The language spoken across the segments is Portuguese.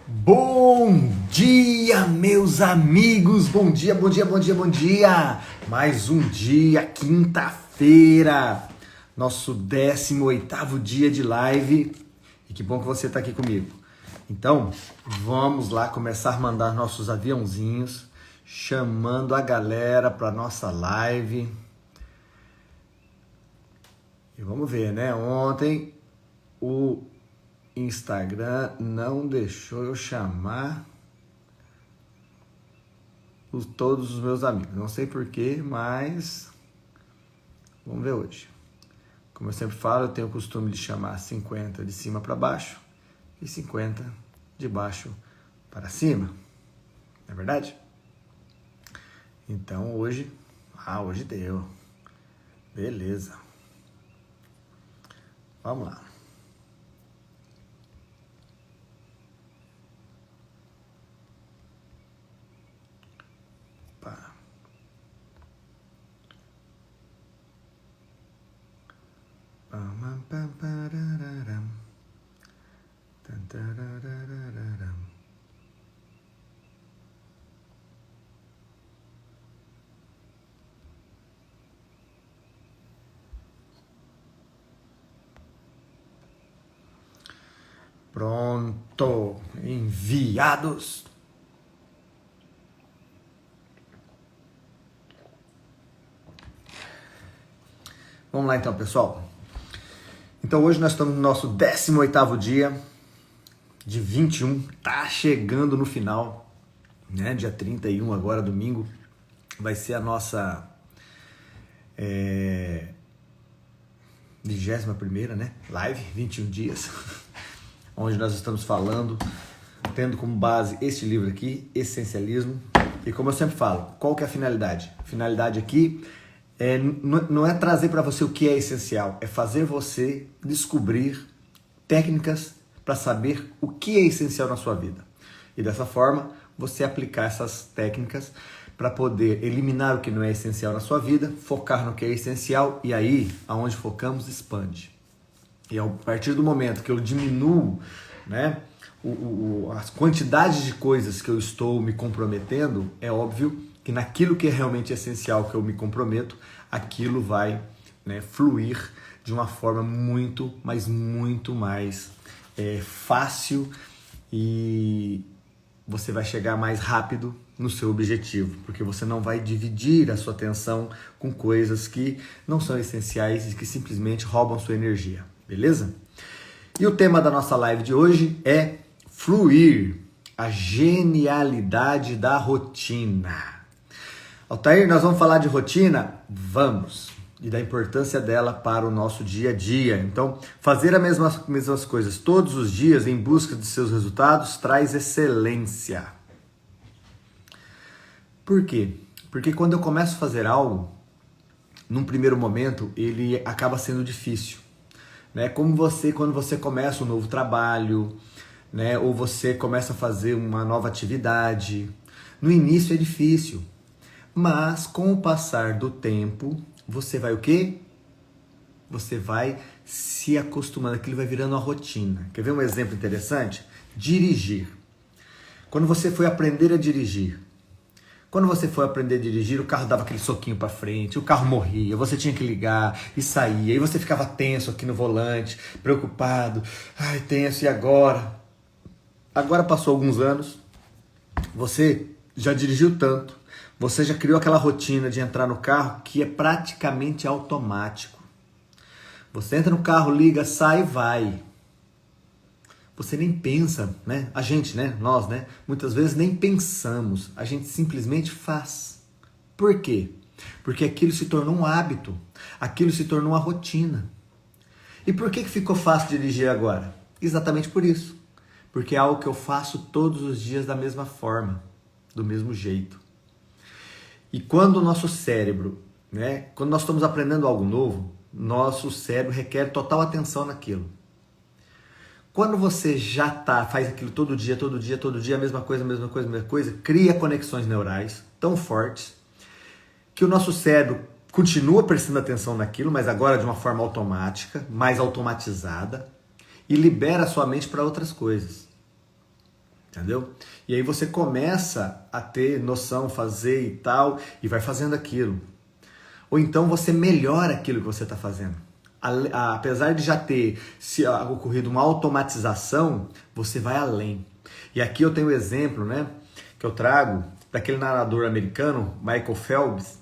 Bom dia, meus amigos! Bom dia, bom dia, bom dia, bom dia! Mais um dia, quinta-feira, nosso 18º dia de live. E que bom que você está aqui comigo. Então, vamos lá começar a mandar nossos aviãozinhos, chamando a galera para nossa live. E vamos ver, né? Ontem o Instagram não deixou eu chamar todos os meus amigos. Não sei porquê, mas vamos ver hoje. Como eu sempre falo, eu tenho o costume de chamar 50 de cima para baixo e 50 de baixo para cima. Não é verdade? Então hoje deu. Beleza. Vamos lá. Pronto, enviados. Vamos lá então, pessoal. Então hoje nós estamos no nosso 18º dia de 21, tá chegando no final, né? Dia 31 agora, domingo, vai ser a nossa 21ª, né? Live, 21 dias, onde nós estamos falando, tendo como base este livro aqui, Essencialismo. E como eu sempre falo, qual que é a finalidade? A finalidade aqui não é trazer para você o que é essencial, é fazer você descobrir técnicas para saber o que é essencial na sua vida. E dessa forma, você aplicar essas técnicas para poder eliminar o que não é essencial na sua vida, focar no que é essencial e aí, aonde focamos, expande. E a partir do momento que eu diminuo, né, as quantidades de coisas que eu estou me comprometendo, é óbvio que naquilo que é realmente essencial que eu me comprometo, aquilo vai, né, fluir de uma forma muito, mas muito mais fácil e você vai chegar mais rápido no seu objetivo, porque você não vai dividir a sua atenção com coisas que não são essenciais e que simplesmente roubam sua energia, beleza? E o tema da nossa live de hoje é fluir, a genialidade da rotina. Altair, nós vamos falar de rotina? Vamos! E da importância dela para o nosso dia a dia. Então, fazer as mesmas coisas todos os dias em busca de seus resultados traz excelência. Por quê? Porque quando eu começo a fazer algo, num primeiro momento, ele acaba sendo difícil. Né? Como quando você começa um novo trabalho, né? Ou você começa a fazer uma nova atividade. No início é difícil. Mas com o passar do tempo, você vai o quê? Você vai se acostumando, aquilo vai virando uma rotina. Quer ver um exemplo interessante? Dirigir. Quando você foi aprender a dirigir, o carro dava aquele soquinho para frente, o carro morria, você tinha que ligar e saía, e você ficava tenso aqui no volante, preocupado, tenso, e agora? Agora passou alguns anos, você já dirigiu tanto, você já criou aquela rotina de entrar no carro que é praticamente automático. Você entra no carro, liga, sai e vai. Você nem pensa, né? A gente, né? Nós, né? Muitas vezes nem pensamos. A gente simplesmente faz. Por quê? Porque aquilo se tornou um hábito. Aquilo se tornou uma rotina. E por que ficou fácil dirigir agora? Exatamente por isso. Porque é algo que eu faço todos os dias da mesma forma, do mesmo jeito. E quando o nosso cérebro, né, quando nós estamos aprendendo algo novo, nosso cérebro requer total atenção naquilo. Quando você já faz aquilo todo dia, a mesma coisa, cria conexões neurais tão fortes que o nosso cérebro continua prestando atenção naquilo, mas agora de uma forma automática, mais automatizada, e libera a sua mente para outras coisas. Entendeu? E aí você começa a ter noção, fazer e tal, e vai fazendo aquilo. Ou então você melhora aquilo que você está fazendo. Apesar de já ter ocorrido uma automatização, você vai além. E aqui eu tenho um exemplo, né, que eu trago daquele nadador americano, Michael Phelps,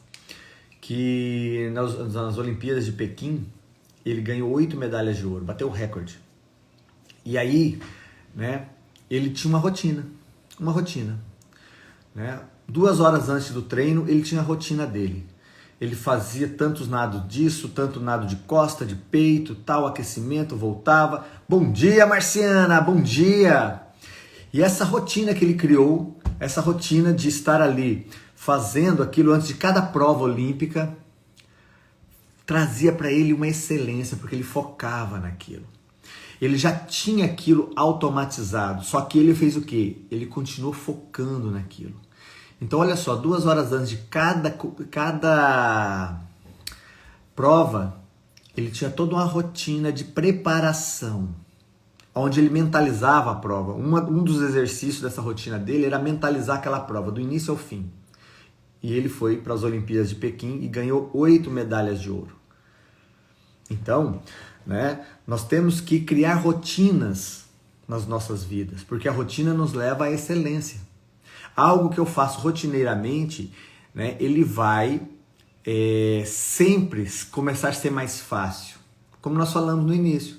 que nas Olimpíadas de Pequim, ele ganhou 8 medalhas de ouro, bateu o recorde. E aí, né, ele tinha uma rotina, né? 2 horas antes do treino, ele tinha a rotina dele. Ele fazia tantos nados disso, tanto nado de costa, de peito, tal, aquecimento, voltava. Bom dia, Marciana, bom dia! E essa rotina que ele criou, essa rotina de estar ali fazendo aquilo antes de cada prova olímpica, trazia para ele uma excelência, porque ele focava naquilo. Ele já tinha aquilo automatizado, só que ele fez o quê? Ele continuou focando naquilo. Então, olha só, 2 horas antes de cada prova, ele tinha toda uma rotina de preparação, onde ele mentalizava a prova. Um dos exercícios dessa rotina dele era mentalizar aquela prova, do início ao fim. E ele foi para as Olimpíadas de Pequim e ganhou 8 medalhas de ouro. Então, né, nós temos que criar rotinas nas nossas vidas, porque a rotina nos leva à excelência. Algo que eu faço rotineiramente, né, ele vai sempre começar a ser mais fácil. Como nós falamos no início,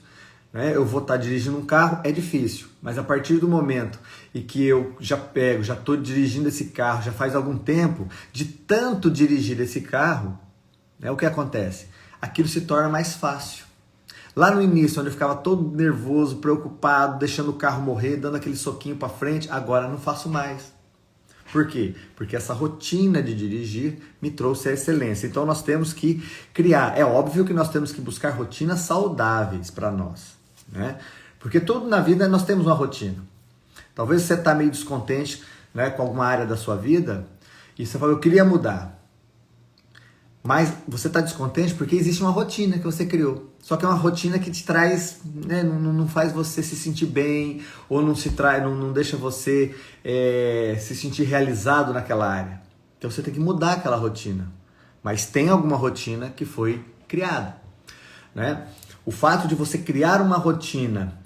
né, eu vou estar dirigindo um carro, é difícil, mas a partir do momento em que eu já estou dirigindo esse carro, já faz algum tempo, de tanto dirigir esse carro, né, o que acontece? Aquilo se torna mais fácil. Lá no início, onde eu ficava todo nervoso, preocupado, deixando o carro morrer, dando aquele soquinho para frente, agora não faço mais. Por quê? Porque essa rotina de dirigir me trouxe a excelência. Então nós temos que criar. É óbvio que nós temos que buscar rotinas saudáveis para nós, né? Porque tudo na vida nós temos uma rotina. Talvez você está meio descontente, né, com alguma área da sua vida e você fala, eu queria mudar. Mas você está descontente porque existe uma rotina que você criou. Só que é uma rotina que te traz, né, não faz você se sentir bem, ou não deixa você se sentir realizado naquela área. Então você tem que mudar aquela rotina. Mas tem alguma rotina que foi criada, né? O fato de você criar uma rotina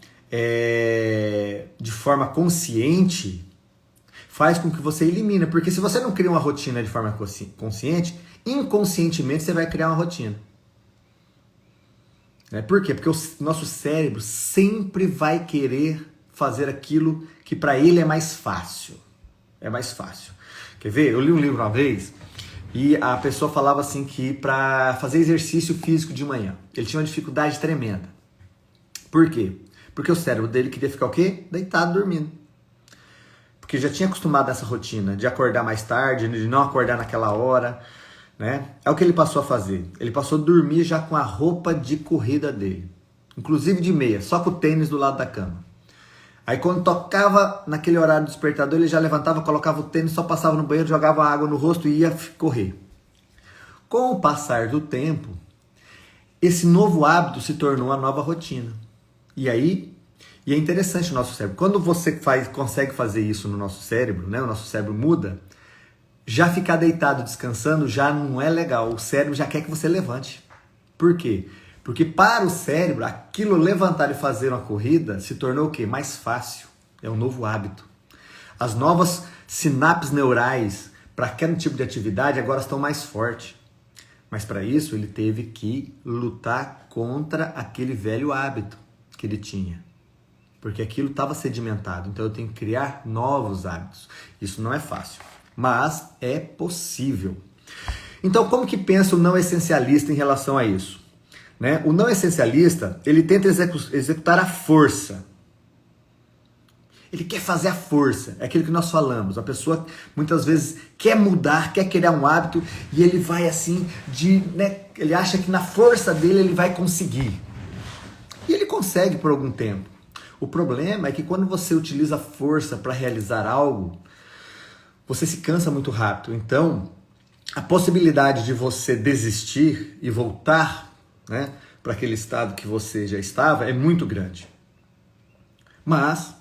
de forma consciente faz com que você elimine. Porque se você não cria uma rotina de forma consciente, inconscientemente você vai criar uma rotina. Por quê? Porque o nosso cérebro sempre vai querer fazer aquilo que para ele é mais fácil. É mais fácil. Quer ver? Eu li um livro uma vez e a pessoa falava assim que para fazer exercício físico de manhã, ele tinha uma dificuldade tremenda. Por quê? Porque o cérebro dele queria ficar o quê? Deitado, dormindo. Porque já tinha acostumado essa rotina de acordar mais tarde, de não acordar naquela hora, né? É o que ele passou a fazer. Ele passou a dormir já com a roupa de corrida dele, inclusive de meia, só com o tênis do lado da cama. Aí quando tocava naquele horário do despertador, ele já levantava, colocava o tênis, só passava no banheiro, jogava água no rosto e ia correr. Com o passar do tempo, esse novo hábito se tornou a nova rotina. E é interessante o nosso cérebro. Quando você consegue fazer isso no nosso cérebro, né? O nosso cérebro muda. Já ficar deitado descansando já não é legal. O cérebro já quer que você levante. Por quê? Porque para o cérebro, aquilo levantar e fazer uma corrida se tornou o quê? Mais fácil. É um novo hábito. As novas sinapses neurais para aquele tipo de atividade agora estão mais fortes. Mas para isso ele teve que lutar contra aquele velho hábito que ele tinha. Porque aquilo estava sedimentado. Então eu tenho que criar novos hábitos. Isso não é fácil. Mas é possível. Então, como que pensa o não essencialista em relação a isso? Né? O não essencialista, ele tenta executar a força. Ele quer fazer a força. É aquilo que nós falamos. A pessoa, muitas vezes, quer mudar, quer criar um hábito, e ele vai assim, ele acha que na força dele ele vai conseguir. E ele consegue por algum tempo. O problema é que quando você utiliza a força para realizar algo, você se cansa muito rápido. Então, a possibilidade de você desistir e voltar, né, para aquele estado que você já estava é muito grande. Mas,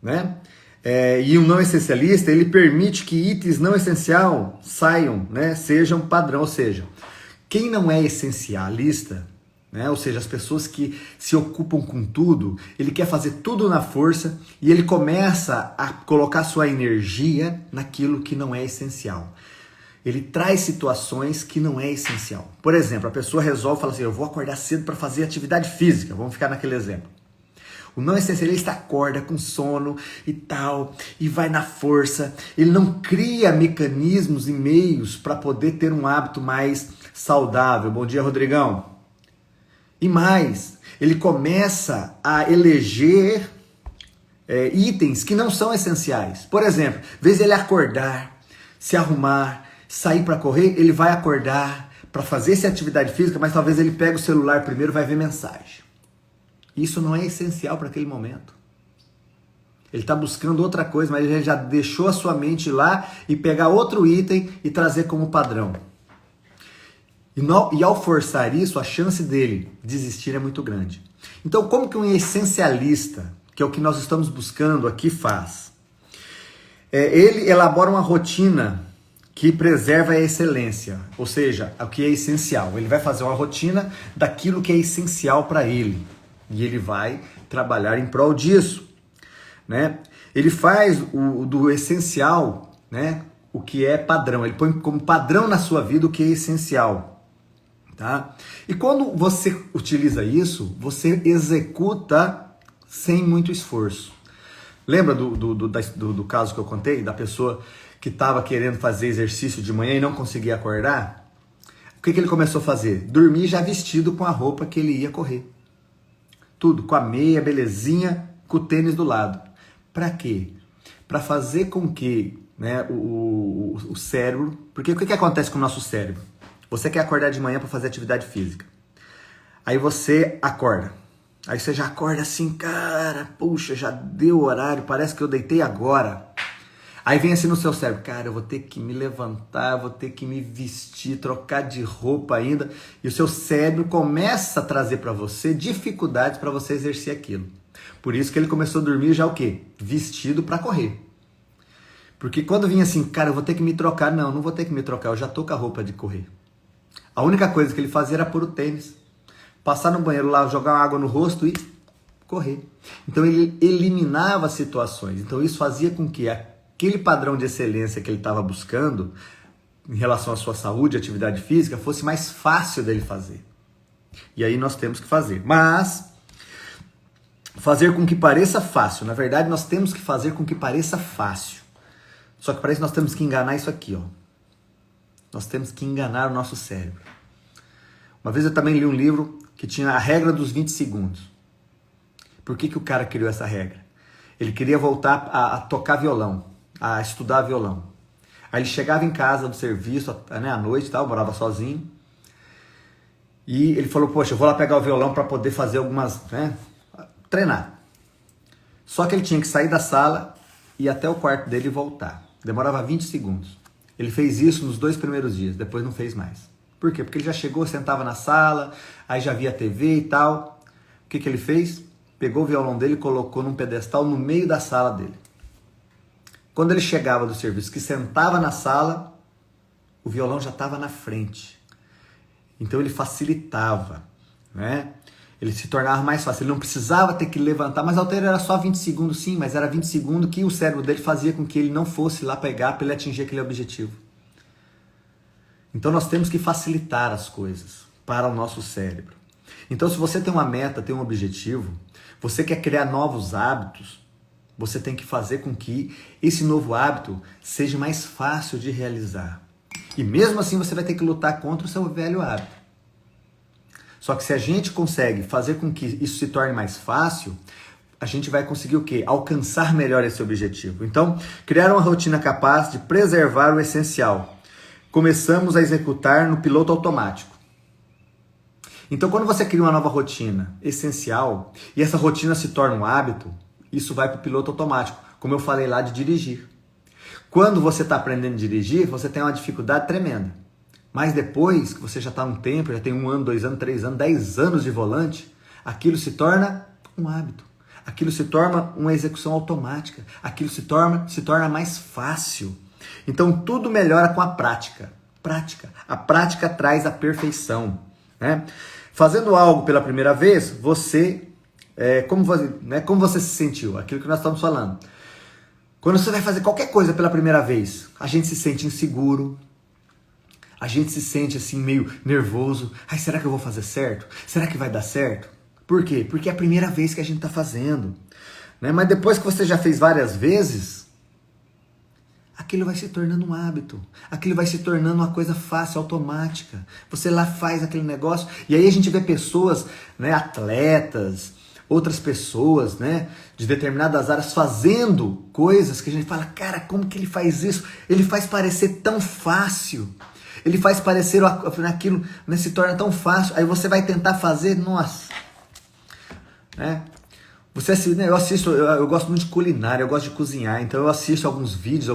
né, E um não essencialista, ele permite que itens não essencial saiam, né, sejam padrão, ou seja, quem não é essencialista, né, ou seja, as pessoas que se ocupam com tudo, ele quer fazer tudo na força e ele começa a colocar sua energia naquilo que não é essencial. Ele traz situações que não é essencial. Por exemplo, a pessoa resolve falar assim, eu vou acordar cedo para fazer atividade física, vamos ficar naquele exemplo. O não essencialista acorda com sono e tal, e vai na força. Ele não cria mecanismos e meios para poder ter um hábito mais saudável. Bom dia, Rodrigão. E mais, ele começa a eleger itens que não são essenciais. Por exemplo, às vezes ele acordar, se arrumar, sair para correr, ele vai acordar para fazer essa atividade física, mas talvez ele pegue o celular primeiro e vai ver mensagem. Isso não é essencial para aquele momento. Ele está buscando outra coisa, mas ele já deixou a sua mente lá e pegar outro item e trazer como padrão. E ao forçar isso, a chance dele desistir é muito grande. Então, como que um essencialista, que é o que nós estamos buscando aqui, faz? Ele elabora uma rotina que preserva a excelência, ou seja, o que é essencial. Ele vai fazer uma rotina daquilo que é essencial para ele. E ele vai trabalhar em prol disso, né? Ele faz do essencial, né, o que é padrão. Ele põe como padrão na sua vida o que é essencial, tá? E quando você utiliza isso, você executa sem muito esforço. Lembra do caso que eu contei? Da pessoa que estava querendo fazer exercício de manhã e não conseguia acordar? O que ele começou a fazer? Dormir já vestido com a roupa que ele ia correr. Tudo, com a meia, belezinha, com o tênis do lado. Para quê? Para fazer com que, né, o cérebro... Porque o que acontece com o nosso cérebro? Você quer acordar de manhã para fazer atividade física. Aí você acorda. Aí você já acorda assim, cara, puxa, já deu o horário, parece que eu deitei agora. Aí vem assim no seu cérebro, cara, eu vou ter que me levantar, vou ter que me vestir, trocar de roupa ainda. E o seu cérebro começa a trazer para você dificuldades para você exercer aquilo. Por isso que ele começou a dormir já o quê? Vestido para correr. Porque quando vinha assim, cara, eu vou ter que me trocar. Não vou ter que me trocar, eu já tô com a roupa de correr. A única coisa que ele fazia era pôr o tênis, passar no banheiro lá, jogar água no rosto e correr. Então ele eliminava situações. Então isso fazia com que aquele padrão de excelência que ele estava buscando em relação à sua saúde, atividade física, fosse mais fácil dele fazer. E aí nós temos que fazer. Mas fazer com que pareça fácil. Na verdade, nós temos que fazer com que pareça fácil. Só que para isso nós temos que enganar isso aqui, ó. Nós temos que enganar o nosso cérebro. Uma vez eu também li um livro que tinha a regra dos 20 segundos. Por que o cara criou essa regra? Ele queria voltar a tocar violão, a estudar violão. Aí ele chegava em casa do serviço, né, à noite, tal, morava sozinho. E ele falou, poxa, eu vou lá pegar o violão para poder fazer algumas, né, treinar. Só que ele tinha que sair da sala e ir até o quarto dele e voltar. Demorava 20 segundos. Ele fez isso nos 2 primeiros dias, depois não fez mais. Por quê? Porque ele já chegou, sentava na sala, aí já via TV e tal. O que ele fez? Pegou o violão dele e colocou num pedestal no meio da sala dele. Quando ele chegava do serviço, que sentava na sala, o violão já estava na frente. Então ele facilitava, né? Ele se tornava mais fácil. Ele não precisava ter que levantar, mas a altura era só 20 segundos, sim, mas era 20 segundos que o cérebro dele fazia com que ele não fosse lá pegar para ele atingir aquele objetivo. Então nós temos que facilitar as coisas para o nosso cérebro. Então se você tem uma meta, tem um objetivo, você quer criar novos hábitos, você tem que fazer com que esse novo hábito seja mais fácil de realizar. E mesmo assim você vai ter que lutar contra o seu velho hábito. Só que se a gente consegue fazer com que isso se torne mais fácil, a gente vai conseguir o quê? Alcançar melhor esse objetivo. Então, criar uma rotina capaz de preservar o essencial. Começamos a executar no piloto automático. Então, quando você cria uma nova rotina essencial e essa rotina se torna um hábito, isso vai para o piloto automático, como eu falei lá de dirigir. Quando você está aprendendo a dirigir, você tem uma dificuldade tremenda. Mas depois que você já está um tempo, já tem 1 ano, 2 anos, 3 anos, 10 anos de volante, aquilo se torna um hábito. aquilo se torna uma execução automática, aquilo se torna mais fácil. Então tudo melhora com a prática. A prática traz a perfeição, né? Fazendo algo pela primeira vez, como você se sentiu? Aquilo que nós estamos falando. Quando você vai fazer qualquer coisa pela primeira vez, a gente se sente inseguro, a gente se sente assim meio nervoso. Ai, será que eu vou fazer certo? Será que vai dar certo? Por quê? Porque é a primeira vez que a gente está fazendo, né? Mas depois que você já fez várias vezes, aquilo vai se tornando um hábito, aquilo vai se tornando uma coisa fácil, automática. Você lá faz aquele negócio, e aí a gente vê pessoas, né, atletas, outras pessoas, né, de determinadas áreas fazendo coisas que a gente fala, cara, como que ele faz isso? Ele faz parecer tão fácil, ele faz parecer aquilo, né, se torna tão fácil, aí você vai tentar fazer, nossa, né? Eu gosto muito de culinária, eu gosto de cozinhar, então eu assisto alguns vídeos,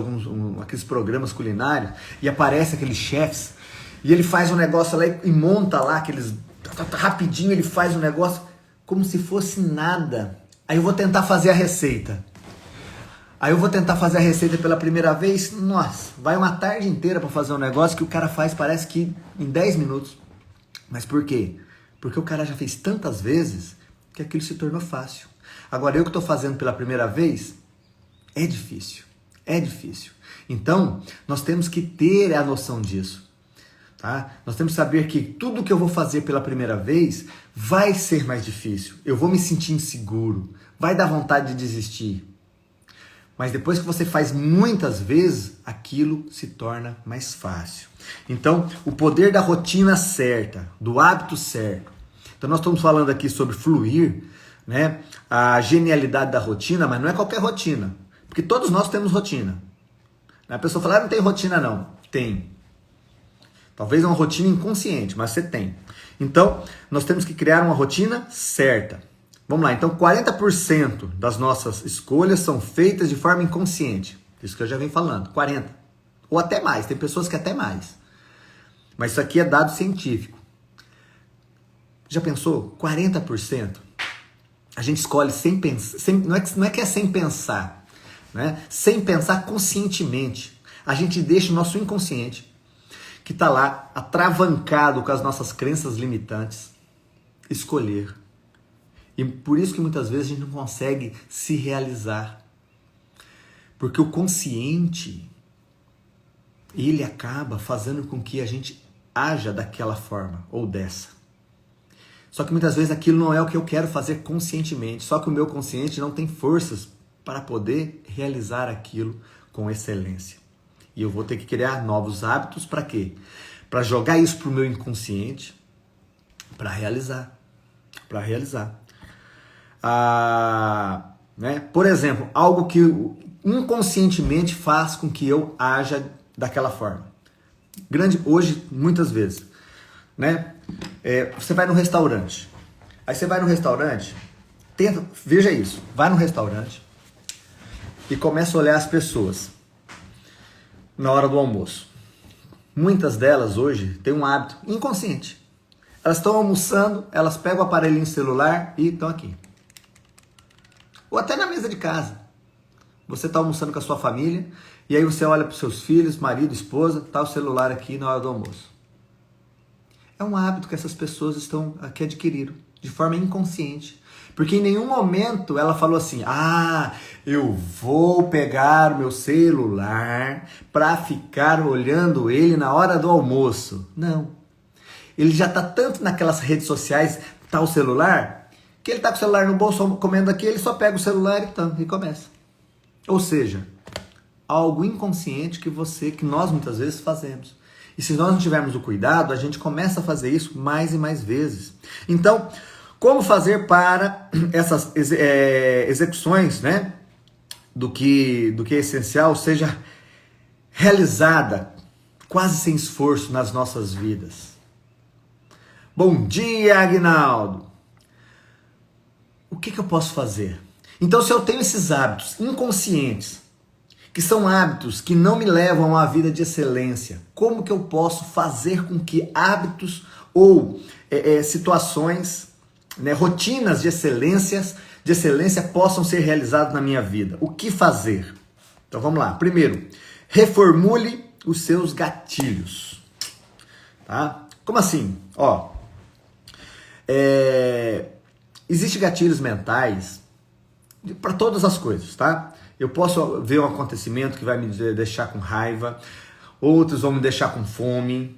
aqueles programas culinários, e aparece aqueles chefs, e ele faz um negócio lá e monta lá rapidinho ele faz um negócio como se fosse nada. Aí eu vou tentar fazer a receita. Pela primeira vez, nossa, vai uma tarde inteira para fazer um negócio que o cara faz, parece que em 10 minutos. Mas por quê? Porque o cara já fez tantas vezes que aquilo se tornou fácil. Agora, eu que estou fazendo pela primeira vez, é difícil. Então, nós temos que ter a noção disso. Tá? Nós temos que saber que tudo que eu vou fazer pela primeira vez vai ser mais difícil. Eu vou me sentir inseguro, vai dar vontade de desistir. Mas depois que você faz muitas vezes, aquilo se torna mais fácil. Então, o poder da rotina certa, do hábito certo. Então, nós estamos falando aqui sobre fluir, né? A genialidade da rotina, mas não é qualquer rotina. Porque todos nós temos rotina. A pessoa fala, não tem rotina não. Tem. Talvez é uma rotina inconsciente, mas você tem. Então, nós temos que criar uma rotina certa. Vamos lá, então 40% das nossas escolhas são feitas de forma inconsciente. Isso que eu já venho falando, 40%. Ou até mais, tem pessoas que até mais. Mas isso aqui é dado científico. Já pensou? 40%? A gente escolhe sem pensar, não é que é sem pensar, né? Sem pensar conscientemente. A gente deixa o nosso inconsciente, que está lá atravancado com as nossas crenças limitantes, escolher. E por isso que muitas vezes a gente não consegue se realizar. Porque o consciente, ele acaba fazendo com que a gente haja daquela forma ou dessa. Só que muitas vezes aquilo não é o que eu quero fazer conscientemente. Só que o meu consciente não tem forças para poder realizar aquilo com excelência. E eu vou ter que criar novos hábitos para quê? Para jogar isso para o meu inconsciente, para realizar. Né? Por exemplo, algo que inconscientemente faz com que eu haja daquela forma. Hoje, muitas vezes, né? Você vai no restaurante. Aí você vai no restaurante, veja isso, vai no restaurante e começa a olhar as pessoas na hora do almoço. Muitas delas hoje têm um hábito inconsciente. Elas estão almoçando, elas pegam o aparelhinho celular e estão aqui. Ou até na mesa de casa. Você está almoçando com a sua família e aí você olha para os seus filhos, marido, esposa, está o celular aqui na hora do almoço. É um hábito que essas pessoas que adquiriram de forma inconsciente. Porque em nenhum momento ela falou assim, eu vou pegar o meu celular para ficar olhando ele na hora do almoço. Não. Ele já está tanto naquelas redes sociais, tá o celular, que ele está com o celular no bolso comendo aqui, ele só pega o celular e começa. Ou seja, algo inconsciente que nós muitas vezes fazemos. E se nós não tivermos o cuidado, a gente começa a fazer isso mais e mais vezes. Então, como fazer para essas execuções, né, do que é essencial, seja realizada quase sem esforço nas nossas vidas? Bom dia, Aguinaldo! O que eu posso fazer? Então, se eu tenho esses hábitos inconscientes, que são hábitos que não me levam a uma vida de excelência, como que eu posso fazer com que hábitos ou situações, né, rotinas de excelência de excelência possam ser realizados na minha vida. O que fazer? Então vamos lá. Primeiro, reformule os seus gatilhos. Tá? Como assim? Ó, existem gatilhos mentais para todas as coisas, tá? Eu posso ver um acontecimento que vai me deixar com raiva, outros vão me deixar com fome,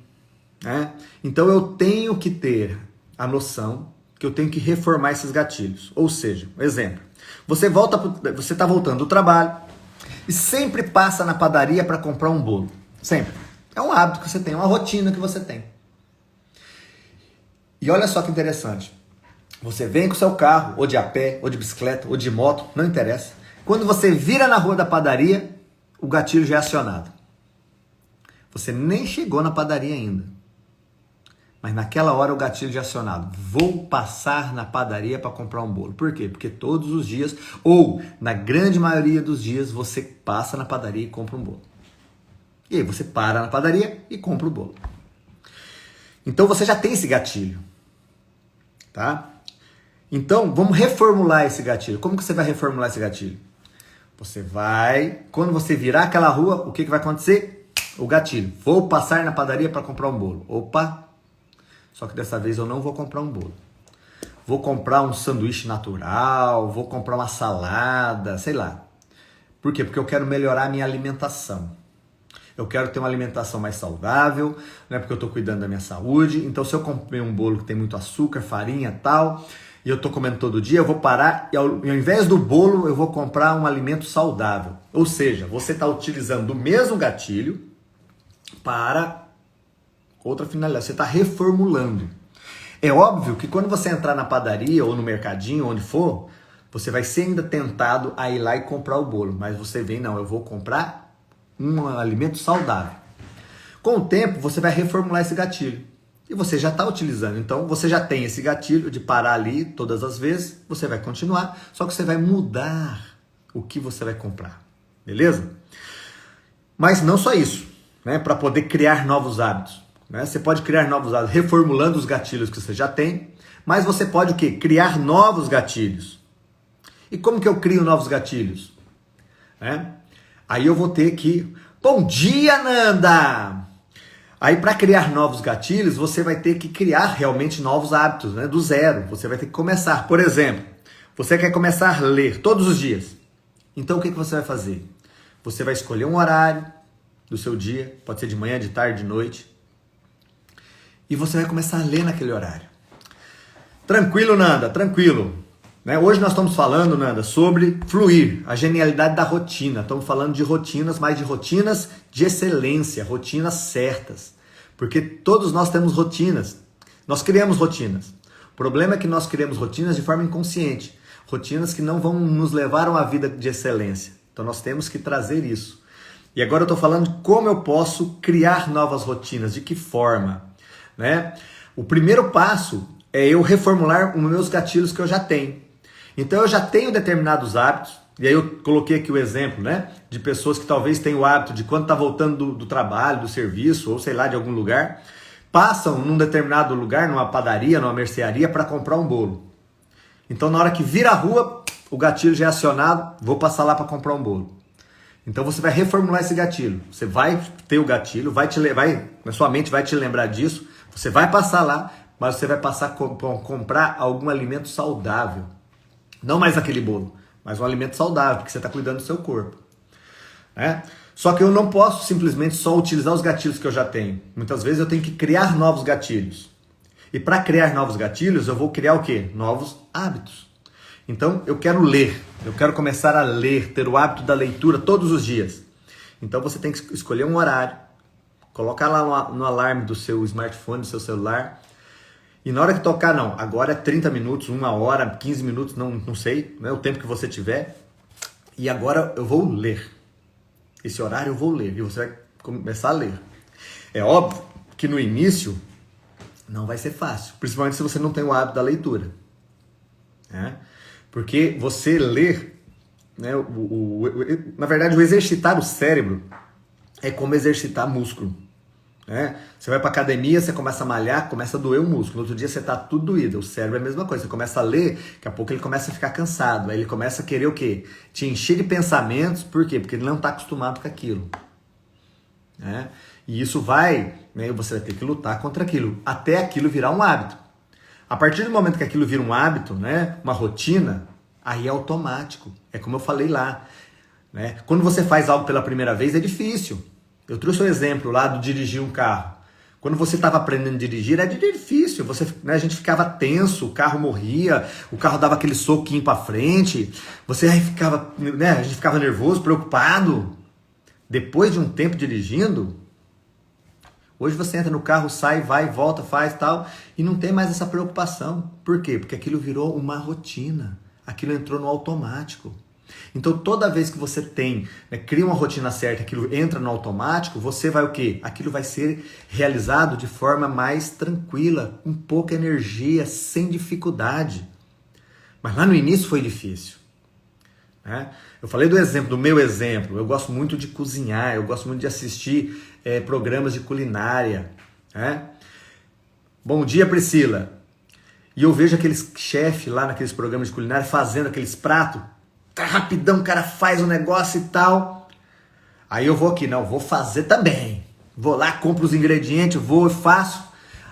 né? Então eu tenho que ter a noção que eu tenho que reformar esses gatilhos. Ou seja, um exemplo, você está voltando do trabalho e sempre passa na padaria para comprar um bolo. Sempre. É um hábito que você tem, uma rotina que você tem. E olha só que interessante. Você vem com o seu carro, ou de a pé, ou de bicicleta, ou de moto, não interessa. Quando você vira na rua da padaria, o gatilho já é acionado. Você nem chegou na padaria ainda. Mas naquela hora o gatilho já é acionado. Vou passar na padaria para comprar um bolo. Por quê? Porque todos os dias, ou na grande maioria dos dias, você passa na padaria e compra um bolo. E aí você para na padaria e compra o bolo. Então você já tem esse gatilho. Tá? Então vamos reformular esse gatilho. Como que você vai reformular esse gatilho? Você vai, quando você virar aquela rua, o que vai acontecer? O gatilho. Vou passar na padaria para comprar um bolo. Opa! Só que dessa vez eu não vou comprar um bolo. Vou comprar um sanduíche natural, vou comprar uma salada, sei lá. Por quê? Porque eu quero melhorar a minha alimentação. Eu quero ter uma alimentação mais saudável, né? Porque eu estou cuidando da minha saúde. Então se eu comer um bolo que tem muito açúcar, farinha e tal, e eu estou comendo todo dia, eu vou parar e ao invés do bolo eu vou comprar um alimento saudável. Ou seja, você está utilizando o mesmo gatilho para outra finalidade. Você está reformulando. É óbvio que quando você entrar na padaria ou no mercadinho, onde for, você vai ser ainda tentado a ir lá e comprar o bolo. Mas você vem, não, eu vou comprar um alimento saudável. Com o tempo, você vai reformular esse gatilho. E você já está utilizando. Então, você já tem esse gatilho de parar ali todas as vezes. Você vai continuar, só que você vai mudar o que você vai comprar. Beleza? Mas não só isso, né? Para poder criar novos hábitos. Né? Você pode criar novos hábitos reformulando os gatilhos que você já tem. Mas você pode o quê? Criar novos gatilhos. E como que eu crio novos gatilhos? Né? Aí eu vou ter que... Bom dia, Nanda! Aí para criar novos gatilhos, você vai ter que criar realmente novos hábitos, né? Do zero. Você vai ter que começar. Por exemplo, você quer começar a ler todos os dias. Então o que você vai fazer? Você vai escolher um horário do seu dia, pode ser de manhã, de tarde, de noite. E você vai começar a ler naquele horário. Tranquilo, Nanda, tranquilo. Né? Hoje nós estamos falando, Nanda, sobre fluir, a genialidade da rotina. Estamos falando de rotinas, mas de rotinas de excelência, rotinas certas. Porque todos nós temos rotinas. Nós criamos rotinas. O problema é que nós criamos rotinas de forma inconsciente. Rotinas que não vão nos levar a uma vida de excelência. Então nós temos que trazer isso. E agora eu estou falando de como eu posso criar novas rotinas, de que forma. Né? O primeiro passo é eu reformular os meus gatilhos que eu já tenho. Então eu já tenho determinados hábitos, e aí eu coloquei aqui o exemplo, né, de pessoas que talvez tenham o hábito de quando está voltando do trabalho, do serviço, ou sei lá, de algum lugar, passam num determinado lugar, numa padaria, numa mercearia, para comprar um bolo. Então na hora que vira a rua, o gatilho já é acionado, vou passar lá para comprar um bolo. Então você vai reformular esse gatilho. Você vai ter o gatilho, na sua mente vai te lembrar disso, você vai passar lá, mas você vai passar a comprar algum alimento saudável. Não mais aquele bolo, mas um alimento saudável, porque você está cuidando do seu corpo. Né? Só que eu não posso simplesmente só utilizar os gatilhos que eu já tenho. Muitas vezes eu tenho que criar novos gatilhos. E para criar novos gatilhos, eu vou criar o quê? Novos hábitos. Então eu quero ler, eu quero começar a ler, ter o hábito da leitura todos os dias. Então você tem que escolher um horário, colocar lá no alarme do seu smartphone, do seu celular. E na hora que tocar, não, agora é 30 minutos, 1 hora, 15 minutos, não sei, né, o tempo que você tiver. E agora eu vou ler. Esse horário eu vou ler e você vai começar a ler. É óbvio que no início não vai ser fácil, principalmente se você não tem o hábito da leitura. Né? Porque você ler, né, na verdade o exercitar o cérebro é como exercitar músculo. né? Você vai pra academia, você começa a malhar, começa a doer o músculo. No outro dia você tá tudo doído. O cérebro é a mesma coisa. Você começa a ler, daqui a pouco ele começa a ficar cansado. Aí ele começa a querer o quê? Te encher de pensamentos. Por quê? Porque ele não tá acostumado com aquilo. Né? E isso vai, né? Você vai ter que lutar contra aquilo, até aquilo virar um hábito. A partir do momento que aquilo vira um hábito, né? Uma rotina, aí é automático. É como eu falei lá. Né? Quando você faz algo pela primeira vez, é difícil. Eu trouxe um exemplo lá do dirigir um carro. Quando você estava aprendendo a dirigir, era difícil. Né, a gente ficava tenso, o carro morria, o carro dava aquele soquinho para frente. Você aí ficava, né, a gente ficava nervoso, preocupado. Depois de um tempo dirigindo, hoje você entra no carro, sai, vai, volta, faz tal, e não tem mais essa preocupação. Por quê? Porque aquilo virou uma rotina. Aquilo entrou no automático. Então toda vez que você tem, né, cria uma rotina certa, aquilo entra no automático, você vai o quê? Aquilo vai ser realizado de forma mais tranquila, com pouca energia, sem dificuldade. Mas lá no início foi difícil. Né? Eu falei do exemplo, do meu exemplo, eu gosto muito de cozinhar, eu gosto muito de assistir programas de culinária. Né? Bom dia, Priscila. E eu vejo aqueles chefes lá naqueles programas de culinária fazendo aqueles pratos, rapidão, o cara faz um negócio e tal. Aí eu vou aqui, não, vou fazer também. Vou lá, compro os ingredientes, vou e faço.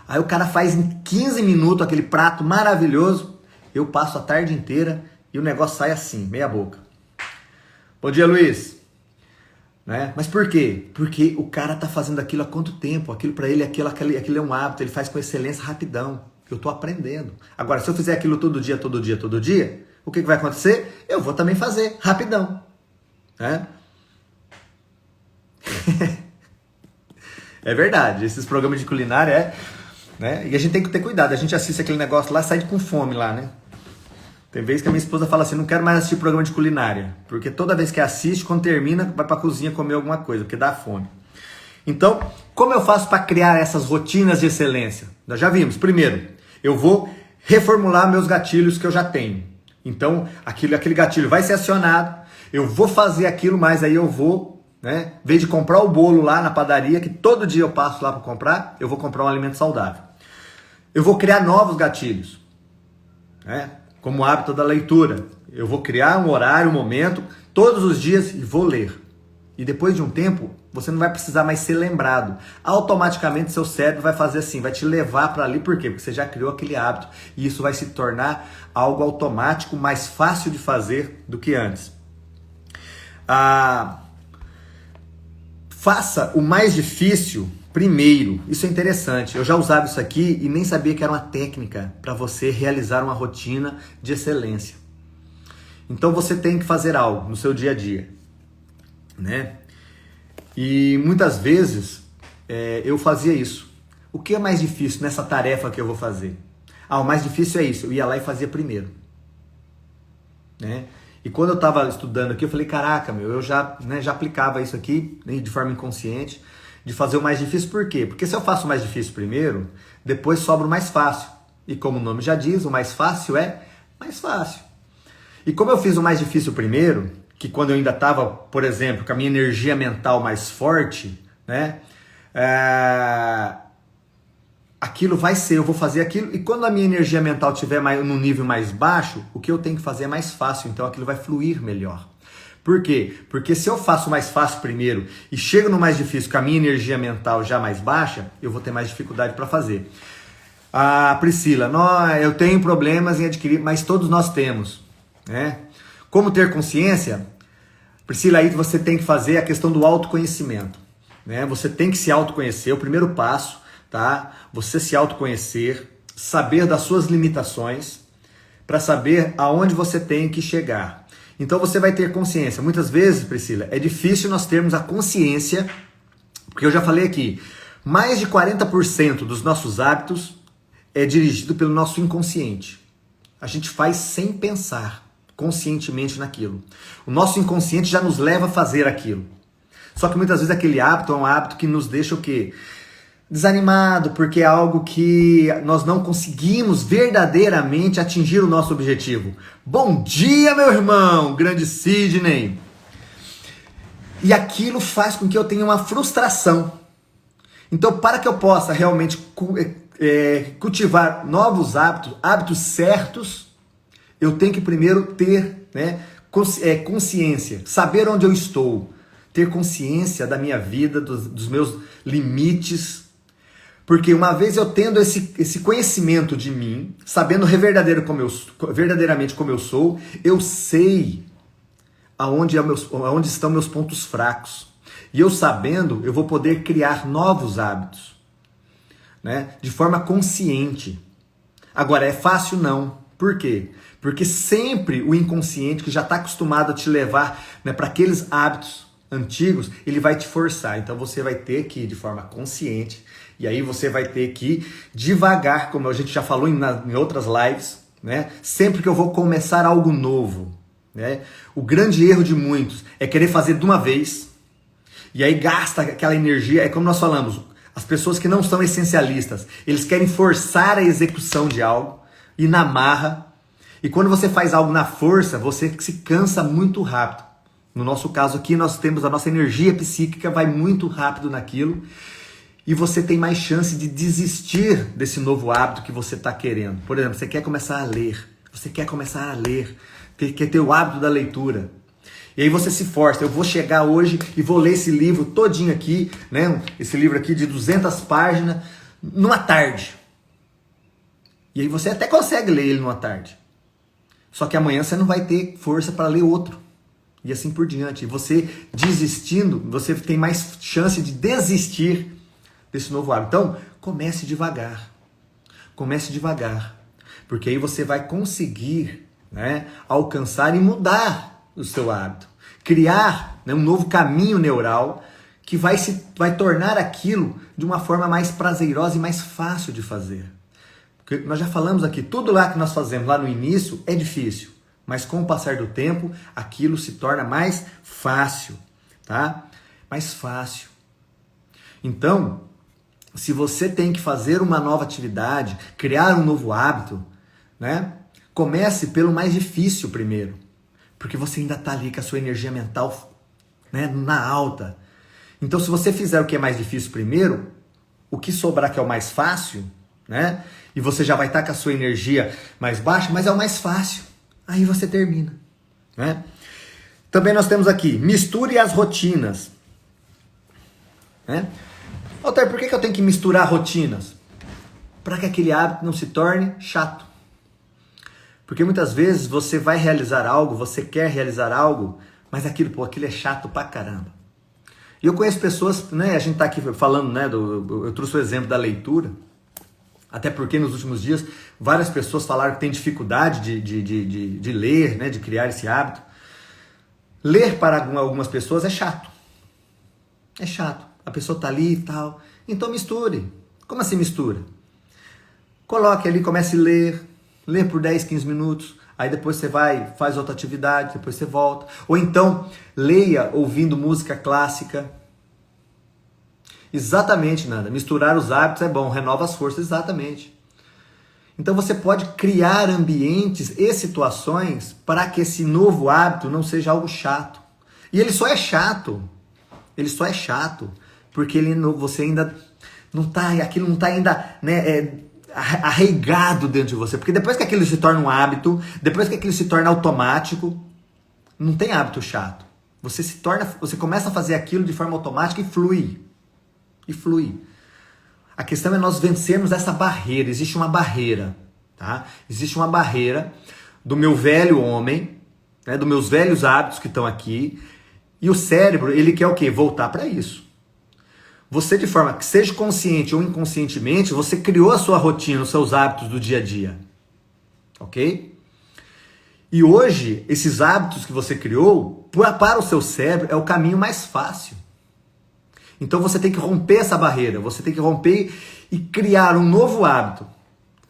Aí o cara faz em 15 minutos aquele prato maravilhoso. Eu passo a tarde inteira e o negócio sai assim, meia boca. Bom dia, Luiz. Né? Mas por quê? Porque o cara tá fazendo aquilo há quanto tempo? Aquilo para ele, aquilo é um hábito, ele faz com excelência rapidão. Eu tô aprendendo. Agora, se eu fizer aquilo todo dia, o que vai acontecer? Eu vou também fazer, rapidão. Né? É verdade, esses programas de culinária né? E a gente tem que ter cuidado, a gente assiste aquele negócio lá, sai com fome lá, né? Tem vezes que a minha esposa fala assim, não quero mais assistir programa de culinária, porque toda vez que assiste, quando termina, vai pra cozinha comer alguma coisa, porque dá fome. Então, como eu faço para criar essas rotinas de excelência? Nós já vimos, primeiro, eu vou reformular meus gatilhos que eu já tenho. Então, aquele gatilho vai ser acionado, eu vou fazer aquilo, mas aí eu vou, né, em vez de comprar o bolo lá na padaria, que todo dia eu passo lá para comprar, eu vou comprar um alimento saudável. Eu vou criar novos gatilhos, né, como o hábito da leitura. Eu vou criar um horário, um momento, todos os dias e vou ler. E depois de um tempo, você não vai precisar mais ser lembrado. Automaticamente seu cérebro vai fazer assim, vai te levar para ali. Por quê? Porque você já criou aquele hábito. E isso vai se tornar algo automático, mais fácil de fazer do que antes. Faça o mais difícil primeiro. Isso é interessante. Eu já usava isso aqui e nem sabia que era uma técnica para você realizar uma rotina de excelência. Então você tem que fazer algo no seu dia a dia. Né? E muitas vezes eu fazia isso. O que é mais difícil nessa tarefa que eu vou fazer? O mais difícil é isso. Eu ia lá e fazia primeiro. Né? E quando eu estava estudando aqui, eu falei, caraca, eu já aplicava isso aqui, né, de forma inconsciente, de fazer o mais difícil. Por quê? Porque se eu faço o mais difícil primeiro, depois sobra o mais fácil. E como o nome já diz, o mais fácil é mais fácil. E como eu fiz o mais difícil primeiro, que quando eu ainda estava, por exemplo, com a minha energia mental mais forte, né? Aquilo vai ser, eu vou fazer aquilo, e quando a minha energia mental estiver num nível mais baixo, o que eu tenho que fazer é mais fácil, então aquilo vai fluir melhor. Por quê? Porque se eu faço o mais fácil primeiro e chego no mais difícil com a minha energia mental já mais baixa, eu vou ter mais dificuldade para fazer. Priscila, eu tenho problemas em adquirir, mas todos nós temos, né? Como ter consciência? Priscila, aí você tem que fazer a questão do autoconhecimento, né? Você tem que se autoconhecer, o primeiro passo, tá? Você se autoconhecer, saber das suas limitações, para saber aonde você tem que chegar. Então você vai ter consciência. Muitas vezes, Priscila, é difícil nós termos a consciência, porque eu já falei aqui, mais de 40% dos nossos hábitos é dirigido pelo nosso inconsciente. A gente faz sem pensar conscientemente naquilo. O nosso inconsciente já nos leva a fazer aquilo. Só que muitas vezes aquele hábito é um hábito que nos deixa o quê? Desanimado, porque é algo que nós não conseguimos verdadeiramente atingir o nosso objetivo. Bom dia, meu irmão, grande Sidney. E aquilo faz com que eu tenha uma frustração. Então, para que eu possa realmente cultivar novos hábitos, hábitos certos, eu tenho que primeiro ter, né, consciência, saber onde eu estou, ter consciência da minha vida, dos meus limites. Porque uma vez eu tendo esse conhecimento de mim, sabendo verdadeiramente como eu sou, eu sei aonde estão meus pontos fracos. E eu sabendo, eu vou poder criar novos hábitos, né? De forma consciente. Agora, é fácil? Não. Por quê? Porque sempre o inconsciente, que já está acostumado a te levar, né, para aqueles hábitos antigos, ele vai te forçar. Então você vai ter que ir de forma consciente, e aí você vai ter que ir devagar, como a gente já falou em outras lives, né? Sempre que eu vou começar algo novo, né? O grande erro de muitos é querer fazer de uma vez, e aí gasta aquela energia. É como nós falamos, as pessoas que não são essencialistas, eles querem forçar a execução de algo, e na marra. E quando você faz algo na força, você se cansa muito rápido. No nosso caso aqui, nós temos a nossa energia psíquica, vai muito rápido naquilo, e você tem mais chance de desistir desse novo hábito que você está querendo. Por exemplo, você quer começar a ler, quer ter o hábito da leitura. E aí você se força, eu vou chegar hoje e vou ler esse livro todinho aqui, né? Esse livro aqui de 200 páginas, numa tarde. E aí você até consegue ler ele numa tarde. Só que amanhã você não vai ter força para ler outro. E assim por diante. E você desistindo, você tem mais chance de desistir desse novo hábito. Então, comece devagar. Comece devagar. Porque aí você vai conseguir, né, alcançar e mudar o seu hábito. Criar, né, um novo caminho neural que vai tornar aquilo de uma forma mais prazerosa e mais fácil de fazer. Porque nós já falamos aqui, tudo lá que nós fazemos lá no início é difícil, mas com o passar do tempo, aquilo se torna mais fácil, tá? Mais fácil. Então, se você tem que fazer uma nova atividade, criar um novo hábito, né? Comece pelo mais difícil primeiro, porque você ainda está ali com a sua energia mental, né, na alta. Então, se você fizer o que é mais difícil primeiro, o que sobrar que é o mais fácil, né? E você já vai estar com a sua energia mais baixa, mas é o mais fácil. Aí você termina, né? Também nós temos aqui, misture as rotinas, né? Walter, por que eu tenho que misturar rotinas? Para que aquele hábito não se torne chato. Porque muitas vezes você vai realizar algo, você quer realizar algo, mas aquilo é chato pra caramba. E eu conheço pessoas, né? A gente tá aqui falando, né? Eu trouxe o exemplo da leitura. Até porque nos últimos dias várias pessoas falaram que tem dificuldade de ler, né, de criar esse hábito. Ler para algumas pessoas é chato. É chato. A pessoa está ali e tal. Então misture. Como assim mistura? Coloque ali, comece a ler. Lê por 10, 15 minutos. Aí depois você vai, faz outra atividade, depois você volta. Ou então, leia ouvindo música clássica. Exatamente, Nanda. Misturar os hábitos é bom, renova as forças, exatamente. Então você pode criar ambientes e situações para que esse novo hábito não seja algo chato. E ele só é chato. Ele só é chato porque você ainda não está, aquilo não está ainda, né, arraigado dentro de você. Porque depois que aquilo se torna um hábito, depois que aquilo se torna automático, não tem hábito chato. Você começa a fazer aquilo de forma automática e flui. A questão é nós vencermos essa barreira. Existe uma barreira, tá? Existe uma barreira do meu velho homem, né, dos meus velhos hábitos que estão aqui, e o cérebro, ele quer o quê? Voltar para isso. Você, de forma que seja consciente ou inconscientemente, você criou a sua rotina, os seus hábitos do dia a dia, ok? E hoje, esses hábitos que você criou, para o seu cérebro, é o caminho mais fácil. Então você tem que romper essa barreira, você tem que romper e criar um novo hábito,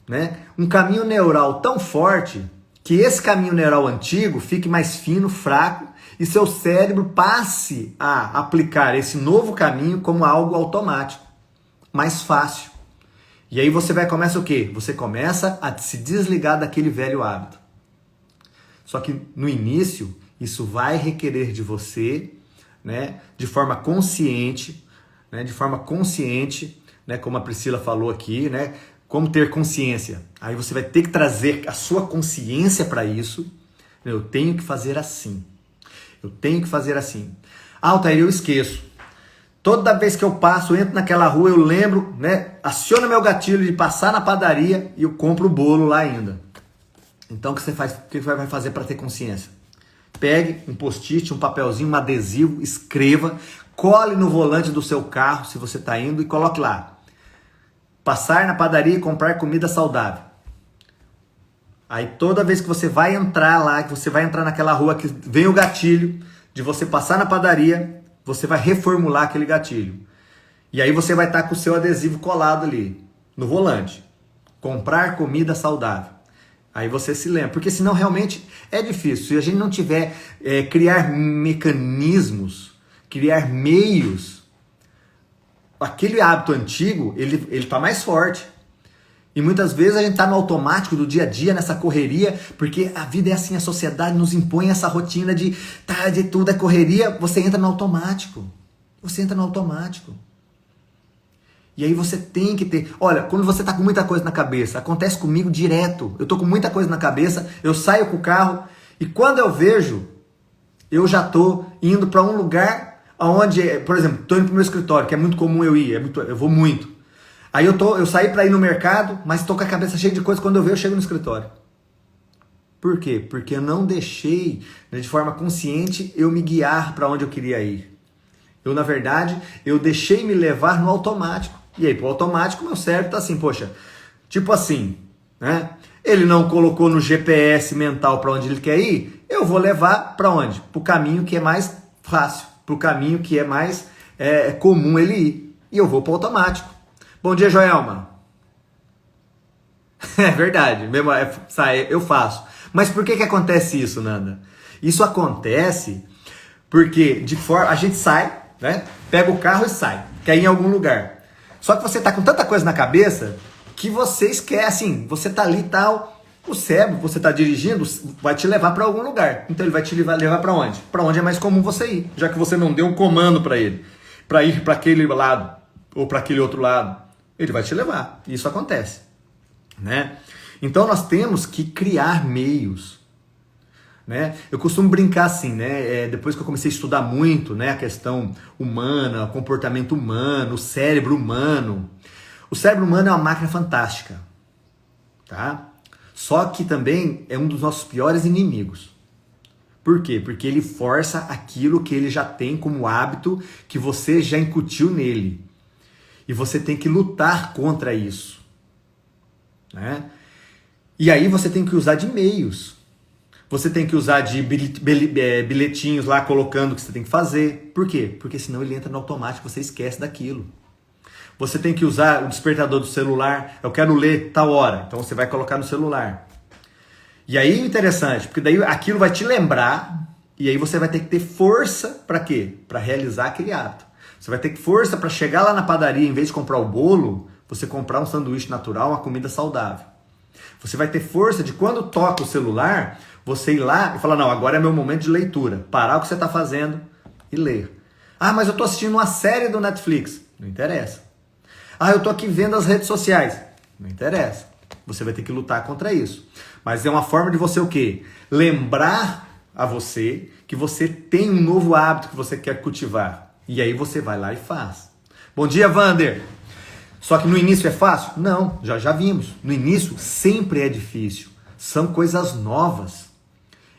né? Um caminho neural tão forte que esse caminho neural antigo fique mais fino, fraco, e seu cérebro passe a aplicar esse novo caminho como algo automático, mais fácil. E aí você começa o quê? Você começa a se desligar daquele velho hábito. Só que no início, isso vai requerer de você, né, de forma consciente, né, de forma consciente, né, como a Priscila falou aqui, né, como ter consciência. Aí você vai ter que trazer a sua consciência para isso. Eu tenho que fazer assim. Eu tenho que fazer assim. Altair, eu esqueço. Toda vez que eu passo, eu entro naquela rua, eu lembro, né, aciona meu gatilho de passar na padaria e eu compro o bolo lá ainda. Então o que você faz? O que você vai fazer para ter consciência? Pegue um post-it, um papelzinho, um adesivo, escreva, cole no volante do seu carro, se você está indo, e coloque lá: passar na padaria e comprar comida saudável. Aí toda vez que você vai entrar lá, que você vai entrar naquela rua que vem o gatilho de você passar na padaria, você vai reformular aquele gatilho. E aí você vai estar com o seu adesivo colado ali, no volante. Comprar comida saudável. Aí você se lembra, porque senão realmente é difícil. Se a gente não tiver, criar mecanismos, criar meios, aquele hábito antigo, ele está mais forte. E muitas vezes a gente está no automático do dia a dia, nessa correria, porque a vida é assim, a sociedade nos impõe essa rotina de tudo é correria, você entra no automático. Você entra no automático. E aí você tem que ter... Olha, quando você tá com muita coisa na cabeça, acontece comigo direto. Eu tô com muita coisa na cabeça, eu saio com o carro e quando eu vejo, eu já tô indo para um lugar onde, por exemplo, tô indo pro meu escritório, que é muito comum eu ir, eu vou muito. Aí eu saí para ir no mercado, mas tô com a cabeça cheia de coisa, quando eu vejo, eu chego no escritório. Por quê? Porque eu não deixei, né, de forma consciente, eu me guiar para onde eu queria ir. Eu, na verdade, eu deixei me levar no automático. E aí, pro automático, meu cérebro tá assim, poxa, tipo assim, né? Ele não colocou no GPS mental para onde ele quer ir, eu vou levar para onde? Pro caminho que é mais fácil, pro caminho que é mais comum ele ir. E eu vou pro automático. Bom dia, Joelma. É verdade, mesmo, eu faço. Mas por que acontece isso, Nanda? Isso acontece porque a gente sai, né? Pega o carro e sai, quer ir em algum lugar. Só que você tá com tanta coisa na cabeça que você esquece, assim, você tá ali e tal, o cérebro, você tá dirigindo, vai te levar para algum lugar. Então ele vai te levar para onde? Para onde é mais comum você ir, já que você não deu um comando para ele, para ir para aquele lado ou para aquele outro lado. Ele vai te levar. Isso acontece, né? Então nós temos que criar meios, né? Eu costumo brincar assim, né? Depois que eu comecei a estudar muito, né, a questão humana, o comportamento humano, o cérebro humano. O cérebro humano é uma máquina fantástica, tá? Só que também é um dos nossos piores inimigos. Por quê? Porque ele força aquilo que ele já tem como hábito, que você já incutiu nele. E você tem que lutar contra isso, né? E aí você tem que usar de meios. Você tem que usar de bilhetinhos lá colocando o que você tem que fazer. Por quê? Porque senão ele entra no automático, você esquece daquilo. Você tem que usar o despertador do celular. Eu quero ler tal hora. Então você vai colocar no celular. E aí é interessante, porque daí aquilo vai te lembrar. E aí você vai ter que ter força para quê? Para realizar aquele ato. Você vai ter força para chegar lá na padaria, em vez de comprar o bolo, você comprar um sanduíche natural, uma comida saudável. Você vai ter força de quando toca o celular, você ir lá e falar, não, agora é meu momento de leitura. Parar o que você está fazendo e ler. Ah, mas eu estou assistindo uma série do Netflix. Não interessa. Ah, eu estou aqui vendo as redes sociais. Não interessa. Você vai ter que lutar contra isso. Mas é uma forma de você o quê? Lembrar a você que você tem um novo hábito que você quer cultivar. E aí você vai lá e faz. Bom dia, Vander. Só que no início é fácil? Não, já vimos. No início sempre é difícil. São coisas novas.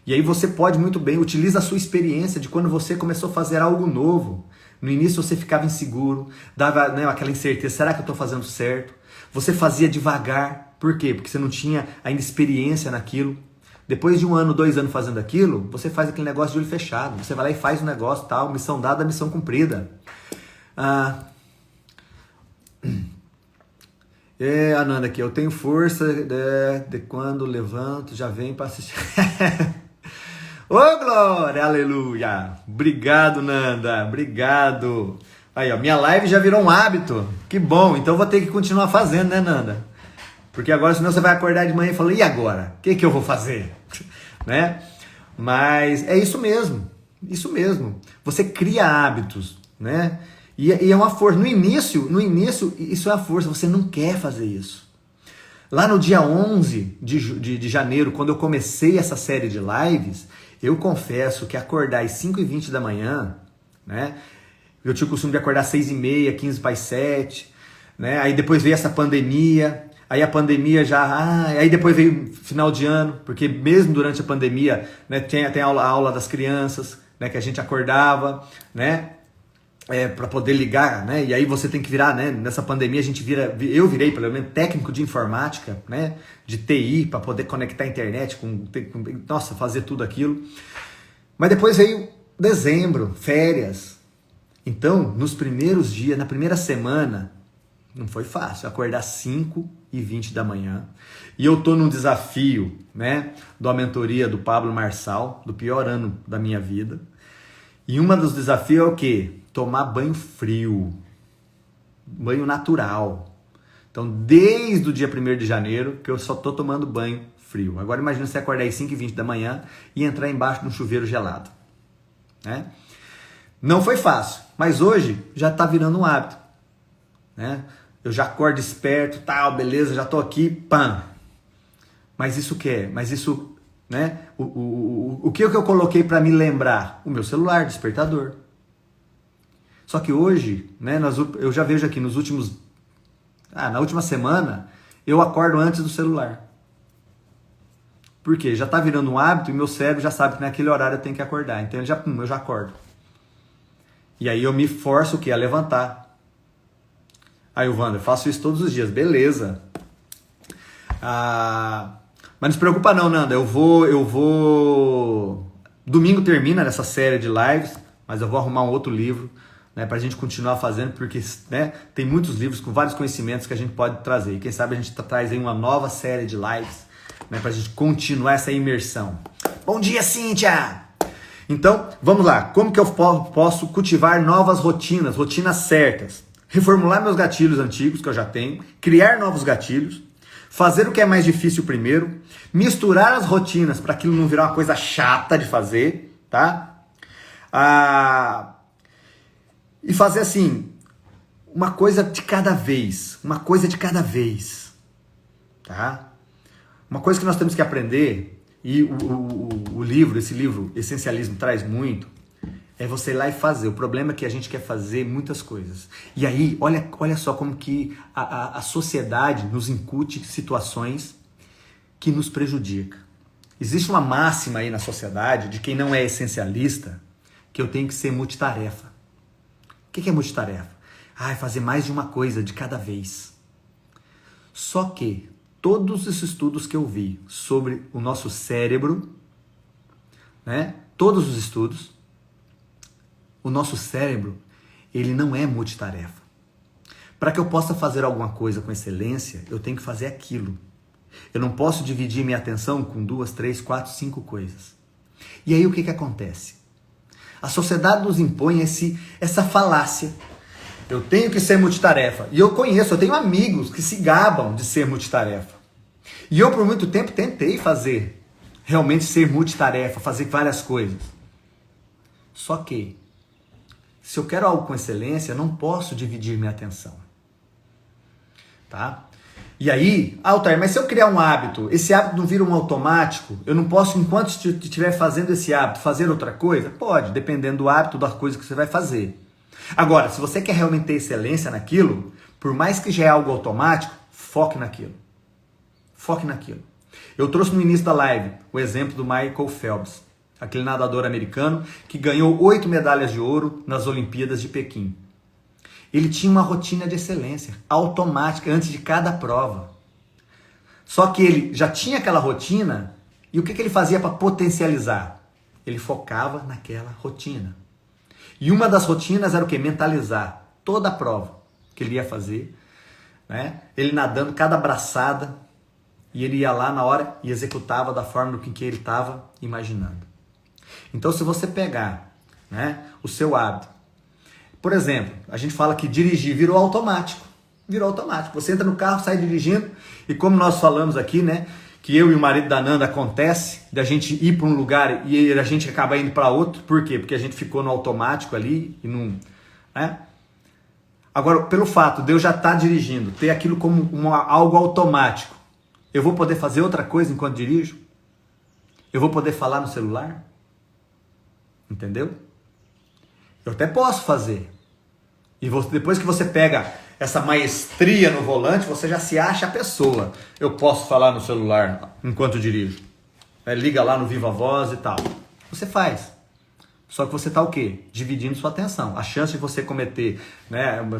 E aí você pode muito bem, utiliza a sua experiência de quando você começou a fazer algo novo. No início você ficava inseguro, dava, né, aquela incerteza, será que eu estou fazendo certo? Você fazia devagar. Por quê? Porque você não tinha ainda experiência naquilo. Depois de 1 ano, 2 anos fazendo aquilo, você faz aquele negócio de olho fechado. Você vai lá e faz o negócio, tal, missão dada, missão cumprida. Ananda aqui, eu tenho força de quando levanto, já vem para assistir. Ô, glória, aleluia. Obrigado, Nanda, obrigado. Aí, ó, minha live já virou um hábito. Que bom, então vou ter que continuar fazendo, né, Nanda? Porque agora, senão você vai acordar de manhã e falar, e agora? O que eu vou fazer? Né? Mas é isso mesmo. Você cria hábitos, né? E é uma força. No início, isso é uma força. Você não quer fazer isso. Lá no dia 11 de janeiro, quando eu comecei essa série de lives, eu confesso que acordar às 5h20 da manhã, né? Eu tinha o costume de acordar às 6h30, 15 para as 7, né? Aí depois veio essa pandemia, aí a pandemia aí depois veio final de ano, porque mesmo durante a pandemia, né, tem a aula das crianças, né, que a gente acordava, né? Para poder ligar, né? E aí você tem que virar, né? Nessa pandemia eu virei pelo menos técnico de informática, né? De TI, para poder conectar a internet nossa, fazer tudo aquilo. Mas depois veio dezembro, férias. Então, nos primeiros dias, na primeira semana, não foi fácil acordar 5h20 da manhã. E eu tô num desafio, né? Da mentoria do Pablo Marçal, do pior ano da minha vida. E uma dos desafios é o quê? Tomar banho frio, banho natural. Então, desde o dia 1º de janeiro, que eu só tô tomando banho frio. Agora imagina você acordar às 5h20 da manhã e entrar embaixo de um chuveiro gelado, né? Não foi fácil, mas hoje já tá virando um hábito, né? Eu já acordo esperto, tal, beleza, já tô aqui, pam. Mas isso o quê? Mas isso, né? O que eu coloquei para me lembrar? O meu celular, despertador. Só que hoje, né, eu já vejo aqui na última semana, eu acordo antes do celular. Por quê? Já tá virando um hábito e meu cérebro já sabe que naquele horário eu tenho que acordar. Então eu já acordo. E aí eu me forço o quê? A levantar. Aí o Wander, eu faço isso todos os dias. Beleza. Mas não se preocupa não, Nanda. Eu vou... Domingo termina essa série de lives, mas eu vou arrumar um outro livro, né, pra gente continuar fazendo, porque, né, tem muitos livros com vários conhecimentos que a gente pode trazer. E quem sabe a gente traz aí uma nova série de lives, né, pra gente continuar essa imersão. Bom dia, Cíntia! Então, vamos lá. Como que eu posso cultivar novas rotinas certas? Reformular meus gatilhos antigos que eu já tenho, criar novos gatilhos, fazer o que é mais difícil primeiro, misturar as rotinas para aquilo não virar uma coisa chata de fazer, tá? E fazer assim, uma coisa de cada vez, tá? Uma coisa que nós temos que aprender, e esse livro, Essencialismo, traz muito, é você ir lá e fazer. O problema é que a gente quer fazer muitas coisas. E aí, olha só como que a sociedade nos incute situações que nos prejudicam. Existe uma máxima aí na sociedade, de quem não é essencialista, que eu tenho que ser multitarefa. O que é multitarefa? Fazer mais de uma coisa de cada vez. Só que todos os estudos que eu vi sobre o nosso cérebro, né? Todos os estudos, o nosso cérebro, ele não é multitarefa. Para que eu possa fazer alguma coisa com excelência, eu tenho que fazer aquilo. Eu não posso dividir minha atenção com 2, 3, 4, 5 coisas. E aí o que acontece? A sociedade nos impõe essa falácia. Eu tenho que ser multitarefa. E eu tenho amigos que se gabam de ser multitarefa. E eu por muito tempo tentei realmente ser multitarefa, fazer várias coisas. Só que, se eu quero algo com excelência, eu não posso dividir minha atenção. Tá? E aí, Altair, mas se eu criar um hábito, esse hábito não vira um automático, eu não posso, enquanto estiver fazendo esse hábito, fazer outra coisa? Pode, dependendo do hábito, das coisas que você vai fazer. Agora, se você quer realmente ter excelência naquilo, por mais que já é algo automático, foque naquilo. Foque naquilo. Eu trouxe no início da live o exemplo do Michael Phelps, aquele nadador americano que ganhou 8 medalhas de ouro nas Olimpíadas de Pequim. Ele tinha uma rotina de excelência, automática, antes de cada prova. Só que ele já tinha aquela rotina, e o que ele fazia para potencializar? Ele focava naquela rotina. E uma das rotinas era o quê? Mentalizar toda a prova que ele ia fazer, né? Ele nadando cada braçada, e ele ia lá na hora e executava da forma do que ele estava imaginando. Então, se você pegar, né, o seu hábito, por exemplo, a gente fala que dirigir virou automático. Virou automático. Você entra no carro, sai dirigindo, e como nós falamos aqui, né, que eu e o marido da Nanda acontece de a gente ir para um lugar e a gente acaba indo para outro. Por quê? Porque a gente ficou no automático ali e não, né? Agora, pelo fato de eu já estar dirigindo, ter aquilo como algo automático, eu vou poder fazer outra coisa enquanto dirijo? Eu vou poder falar no celular? Entendeu? Eu até posso fazer. E depois que você pega essa maestria no volante, você já se acha a pessoa. Eu posso falar no celular enquanto dirijo. Liga lá no Viva Voz e tal. Você faz. Só que você está o quê? Dividindo sua atenção. A chance de você cometer,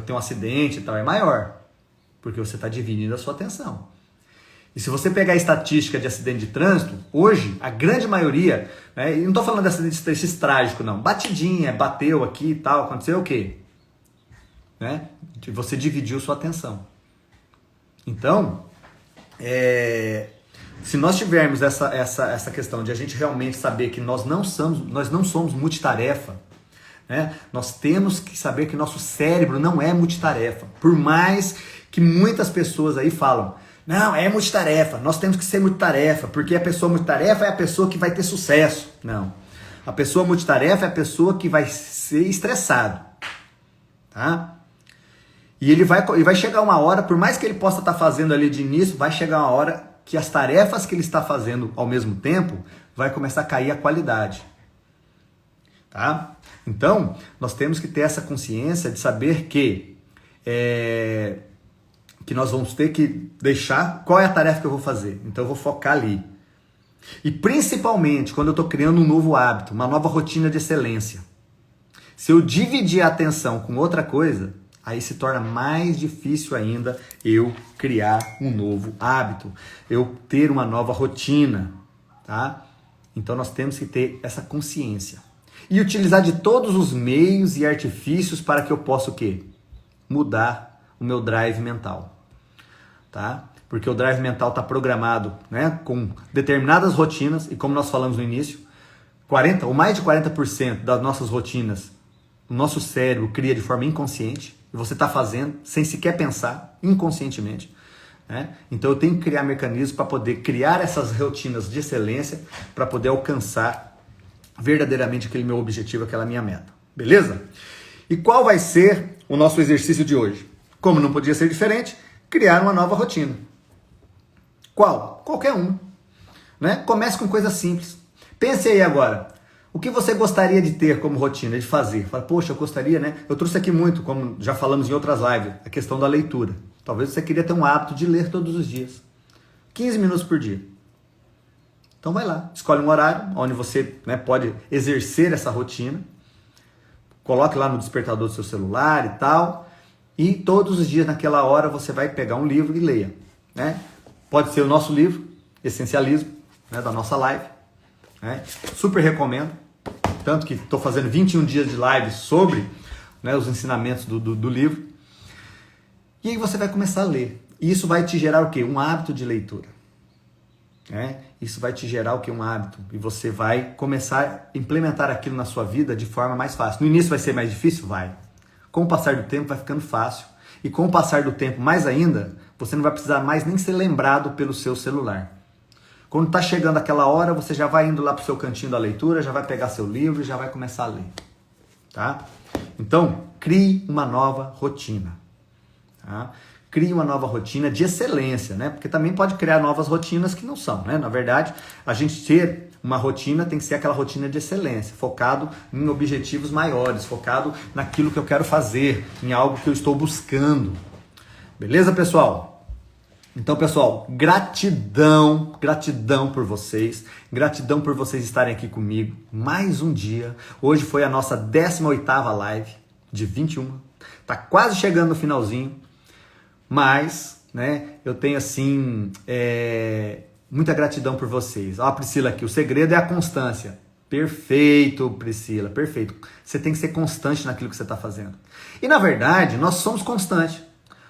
ter um acidente e tal é maior. Porque você está dividindo a sua atenção. E se você pegar a estatística de acidente de trânsito, hoje, a grande maioria, e não estou falando de acidentes trágicos, não. Batidinha, bateu aqui e tal, aconteceu o quê? Você dividiu sua atenção. Então, se nós tivermos essa questão de a gente realmente saber que nós não somos multitarefa, nós temos que saber que nosso cérebro não é multitarefa. Por mais que muitas pessoas aí falam, não, é multitarefa, nós temos que ser multitarefa, porque a pessoa multitarefa é a pessoa que vai ter sucesso. Não. A pessoa multitarefa é a pessoa que vai ser estressado. Tá? E vai chegar uma hora, por mais que ele possa estar fazendo ali de início, vai chegar uma hora que as tarefas que ele está fazendo ao mesmo tempo vai começar a cair a qualidade. Tá? Então, nós temos que ter essa consciência de saber que nós vamos ter que deixar qual é a tarefa que eu vou fazer. Então eu vou focar ali. E principalmente quando eu estou criando um novo hábito, uma nova rotina de excelência. Se eu dividir a atenção com outra coisa, aí se torna mais difícil ainda eu criar um novo hábito, eu ter uma nova rotina, tá? Então nós temos que ter essa consciência. E utilizar de todos os meios e artifícios para que eu possa o quê? Mudar o meu drive mental. Tá? Porque o drive mental está programado, com determinadas rotinas, e como nós falamos no início, 40 ou mais de 40% das nossas rotinas, o nosso cérebro cria de forma inconsciente, e você está fazendo sem sequer pensar, inconscientemente. Então eu tenho que criar mecanismos para poder criar essas rotinas de excelência, para poder alcançar verdadeiramente aquele meu objetivo, aquela minha meta. Beleza? E qual vai ser o nosso exercício de hoje? Como não podia ser diferente, criar uma nova rotina. Qual? Qualquer uma. Comece com coisas simples. Pense aí agora. O que você gostaria de ter como rotina, de fazer? Fala, poxa, eu gostaria, Eu trouxe aqui muito, como já falamos em outras lives, a questão da leitura. Talvez você queria ter um hábito de ler todos os dias. 15 minutos por dia. Então vai lá, escolhe um horário onde você pode exercer essa rotina. Coloque lá no despertador do seu celular e tal. E todos os dias, naquela hora, você vai pegar um livro e leia. Pode ser o nosso livro, Essencialismo, da nossa live. Super recomendo. Tanto que estou fazendo 21 dias de live sobre os ensinamentos do livro. E aí você vai começar a ler. E isso vai te gerar o quê? Um hábito de leitura. Isso vai te gerar o quê? Um hábito. E você vai começar a implementar aquilo na sua vida de forma mais fácil. No início vai ser mais difícil? Vai. Com o passar do tempo vai ficando fácil. E com o passar do tempo mais ainda, você não vai precisar mais nem ser lembrado pelo seu celular. Quando está chegando aquela hora, você já vai indo lá para o seu cantinho da leitura, já vai pegar seu livro e já vai começar a ler. Tá? Então, crie uma nova rotina. Tá? Crie uma nova rotina de excelência, Porque também pode criar novas rotinas que não são, Na verdade, a gente ter uma rotina tem que ser aquela rotina de excelência, focado em objetivos maiores, focado naquilo que eu quero fazer, em algo que eu estou buscando. Beleza, pessoal? Então, pessoal, gratidão por vocês, gratidão por vocês estarem aqui comigo, mais um dia. Hoje foi a nossa 18ª live de 21, tá quase chegando no finalzinho, mas, eu tenho assim, muita gratidão por vocês. Ó, a Priscila aqui, o segredo é a constância. Perfeito, Priscila, perfeito. Você tem que ser constante naquilo que você está fazendo. E na verdade, nós somos constantes.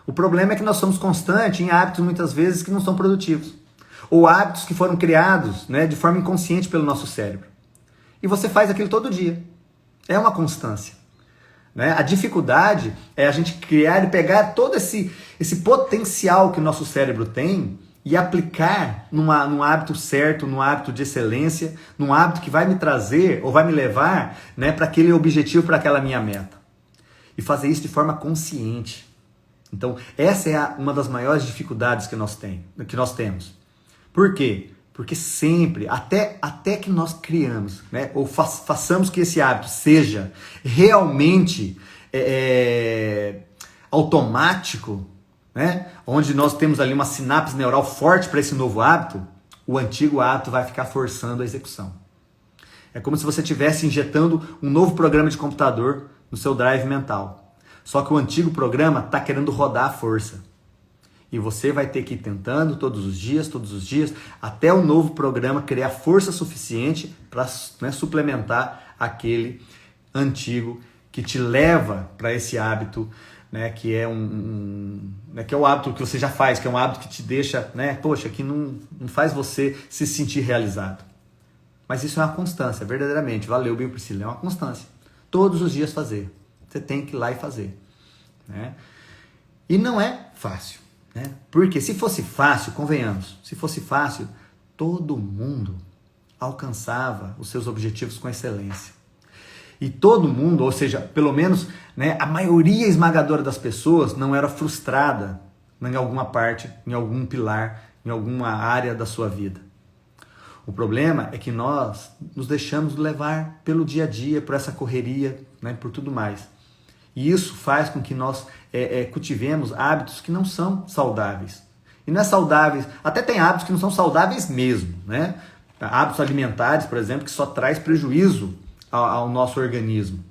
O problema é que nós somos constantes em hábitos muitas vezes que não são produtivos. Ou hábitos que foram criados de forma inconsciente pelo nosso cérebro. E você faz aquilo todo dia. É uma constância. A dificuldade é a gente criar e pegar todo esse potencial que o nosso cérebro tem e aplicar num hábito certo, num hábito de excelência, num hábito que vai me trazer ou vai me levar para aquele objetivo, para aquela minha meta. e fazer isso de forma consciente. Então, essa é uma das maiores dificuldades que nós temos. Por quê? Porque sempre, até que nós criamos, né, ou façamos que esse hábito seja realmente automático, né, onde nós temos ali uma sinapse neural forte para esse novo hábito, o antigo hábito vai ficar forçando a execução. É como se você estivesse injetando um novo programa de computador no seu drive mental. Só que o antigo programa está querendo rodar à força. E você vai ter que ir tentando todos os dias, até o novo programa criar força suficiente para, né, suplementar aquele antigo que te leva para esse hábito, né, que é que é o hábito que você já faz, que é um hábito que te deixa, né, poxa, que não faz você se sentir realizado. Mas isso é uma constância, verdadeiramente. Valeu, bem, Priscila, é uma constância. Todos os dias fazer. Você tem que ir lá e fazer, né? E não é fácil, né? Porque se fosse fácil, convenhamos, se fosse fácil, todo mundo alcançava os seus objetivos com excelência. E todo mundo, ou seja, pelo menos, né, a maioria esmagadora das pessoas não era frustrada em alguma parte, em algum pilar, em alguma área da sua vida. O problema é que nós nos deixamos levar pelo dia a dia, por essa correria, né, por tudo mais. E isso faz com que nós cultivemos hábitos que não são saudáveis. E não é saudáveis, até tem hábitos que não são saudáveis mesmo, né? Hábitos alimentares, por exemplo, que só traz prejuízo ao nosso organismo.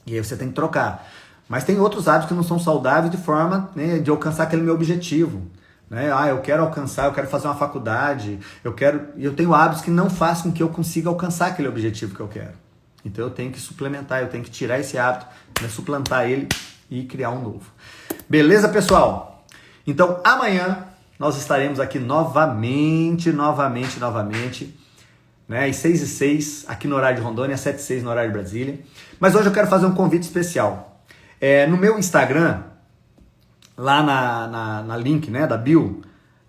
E aí você tem que trocar. Mas tem outros hábitos que não são saudáveis de forma, né, de alcançar aquele meu objetivo. Né? Eu quero alcançar, eu quero fazer uma faculdade, eu tenho hábitos que não fazem com que eu consiga alcançar aquele objetivo que eu quero. Então eu tenho que suplementar, eu tenho que tirar esse hábito, né, suplantar ele e criar um novo. Beleza, pessoal? Então amanhã nós estaremos aqui novamente, né, às 6h06, aqui no horário de Rondônia, às 7h06 no horário de Brasília. Mas hoje eu quero fazer um convite especial. No meu Instagram, lá na link, né, da bio,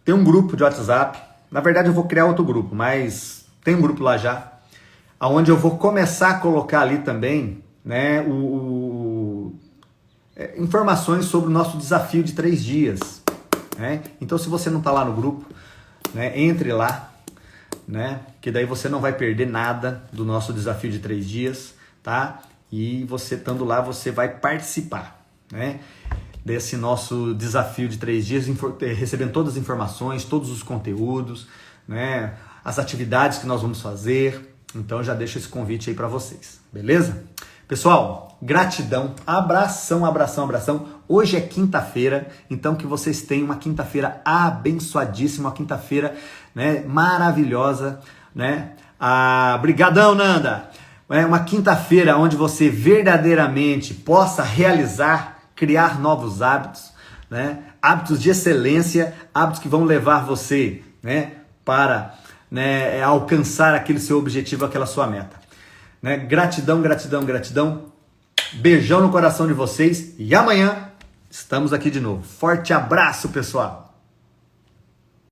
tem um grupo de WhatsApp. Na verdade eu vou criar outro grupo, mas tem um grupo lá já, onde eu vou começar a colocar ali também, né, informações sobre o nosso desafio de 3 dias. Né? Então se você não está lá no grupo, né, entre lá, né, que daí você não vai perder nada do nosso desafio de 3 dias, tá? E você estando lá, você vai participar, né, desse nosso desafio de 3 dias, recebendo todas as informações, todos os conteúdos, né, as atividades que nós vamos fazer. Então eu já deixo esse convite aí para vocês, beleza? Pessoal, gratidão, abração. Hoje é quinta-feira, então que vocês tenham uma quinta-feira abençoadíssima, uma quinta-feira, né, maravilhosa, né? Brigadão, Nanda! Uma quinta-feira onde você verdadeiramente possa criar novos hábitos, né? Hábitos de excelência, hábitos que vão levar você, né, para, né, alcançar aquele seu objetivo, aquela sua meta. Né? Gratidão. Beijão no coração de vocês e amanhã estamos aqui de novo. Forte abraço, pessoal!